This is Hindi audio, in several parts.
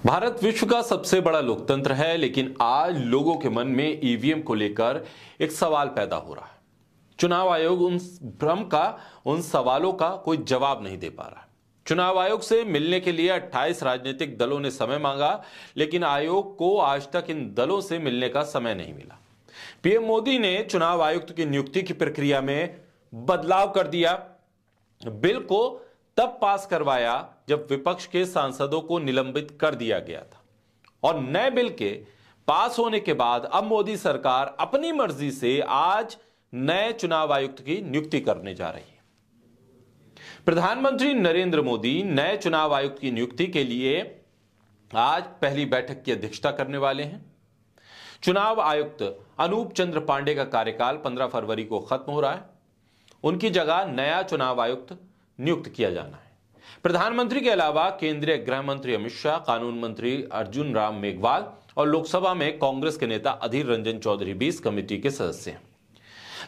भारत विश्व का सबसे बड़ा लोकतंत्र है, लेकिन आज लोगों के मन में ईवीएम को लेकर एक सवाल पैदा हो रहा है। चुनाव आयोग उन सवालों का कोई जवाब नहीं दे पा रहा है। चुनाव आयोग से मिलने के लिए 28 राजनीतिक दलों ने समय मांगा, लेकिन आयोग को आज तक इन दलों से मिलने का समय नहीं मिला। पीएम मोदी ने चुनाव आयुक्त की नियुक्ति की प्रक्रिया में बदलाव कर दिया। बिल को तब पास करवाया जब विपक्ष के सांसदों को निलंबित कर दिया गया था, और नए बिल के पास होने के बाद अब मोदी सरकार अपनी मर्जी से आज नए चुनाव आयुक्त की नियुक्ति करने जा रही है। प्रधानमंत्री नरेंद्र मोदी नए चुनाव आयुक्त की नियुक्ति के लिए आज पहली बैठक की अध्यक्षता करने वाले हैं। चुनाव आयुक्त अनूप चंद्र पांडे का कार्यकाल 15 फरवरी को खत्म हो रहा है। उनकी जगह नया चुनाव आयुक्त नियुक्त किया जाना है। प्रधानमंत्री के अलावा केंद्रीय गृह मंत्री अमित शाह, कानून मंत्री अर्जुन राम मेघवाल और लोकसभा में कांग्रेस के नेता अधीर रंजन चौधरी भी इस कमेटी के सदस्य हैं।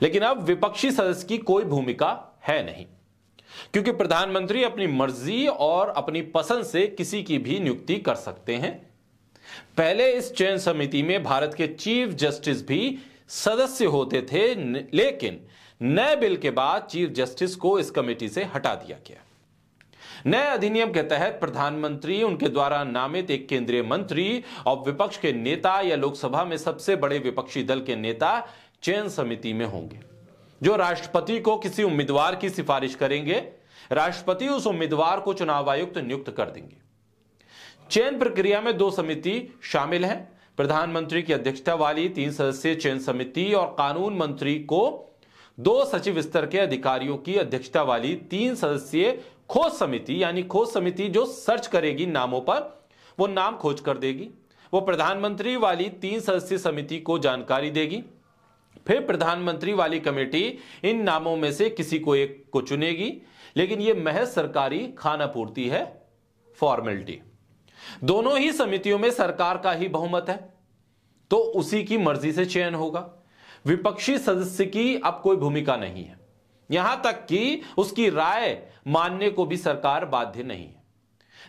लेकिन अब विपक्षी सदस्य की कोई भूमिका है नहीं, क्योंकि प्रधानमंत्री अपनी मर्जी और अपनी पसंद से किसी की भी नियुक्ति कर सकते हैं। पहले इस चयन समिति में भारत के चीफ जस्टिस भी सदस्य होते थे, लेकिन नए बिल के बाद चीफ जस्टिस को इस कमेटी से हटा दिया गया। नए अधिनियम के तहत प्रधानमंत्री, उनके द्वारा नामित एक केंद्रीय मंत्री और विपक्ष के नेता या लोकसभा में सबसे बड़े विपक्षी दल के नेता चयन समिति में होंगे, जो राष्ट्रपति को किसी उम्मीदवार की सिफारिश करेंगे। राष्ट्रपति उस उम्मीदवार को चुनाव आयुक्त नियुक्त कर देंगे। चयन प्रक्रिया में 2 समिति शामिल हैं। प्रधानमंत्री की अध्यक्षता वाली 3 सदस्यीय चयन समिति और कानून मंत्री को 2 सचिव स्तर के अधिकारियों की अध्यक्षता वाली 3 सदस्यीय खोज समिति, यानी खोज समिति जो सर्च करेगी नामों पर, वो नाम खोज कर देगी। वो प्रधानमंत्री वाली 3 सदस्यीय समिति को जानकारी देगी। फिर प्रधानमंत्री वाली कमेटी इन नामों में से किसी को एक को चुनेगी, लेकिन यह महज सरकारी खानापूर्ति है, फॉर्मेलिटी। दोनों ही समितियों में सरकार का ही बहुमत है, तो उसी की मर्जी से चयन होगा। विपक्षी सदस्य की अब कोई भूमिका नहीं है, यहां तक कि उसकी राय मानने को भी सरकार बाध्य नहीं है।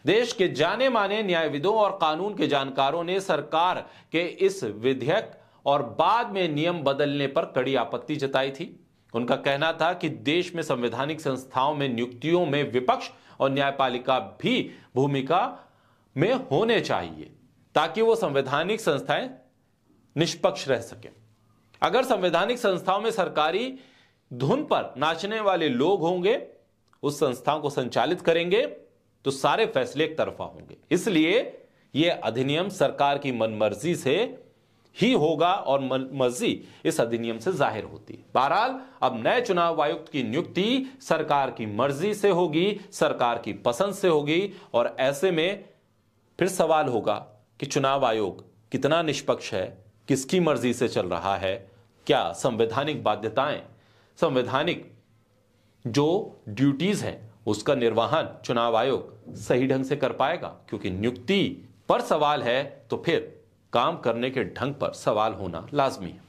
देश के जाने माने न्यायविदों और कानून के जानकारों ने सरकार के इस विधेयक और बाद में नियम बदलने पर कड़ी आपत्ति जताई थी। उनका कहना था कि देश में संवैधानिक संस्थाओं में नियुक्तियों में विपक्ष और न्यायपालिका भी भूमिका में होने चाहिए, ताकि वो संवैधानिक संस्थाएं निष्पक्ष रह सके। अगर संवैधानिक संस्थाओं में सरकारी धुन पर नाचने वाले लोग होंगे, उस संस्थाओं को संचालित करेंगे, तो सारे फैसले एक तरफा होंगे। इसलिए यह अधिनियम सरकार की मनमर्जी से ही होगा और मनमर्जी इस अधिनियम से जाहिर होती है। बहरहाल अब नए चुनाव आयुक्त की नियुक्ति सरकार की मर्जी से होगी, सरकार की पसंद से होगी, और ऐसे में फिर सवाल होगा कि चुनाव आयोग कितना निष्पक्ष है, किसकी मर्जी से चल रहा है, क्या संवैधानिक बाध्यताएं, संवैधानिक जो ड्यूटीज हैं, उसका निर्वहन चुनाव आयोग सही ढंग से कर पाएगा। क्योंकि नियुक्ति पर सवाल है तो फिर काम करने के ढंग पर सवाल होना लाजमी है।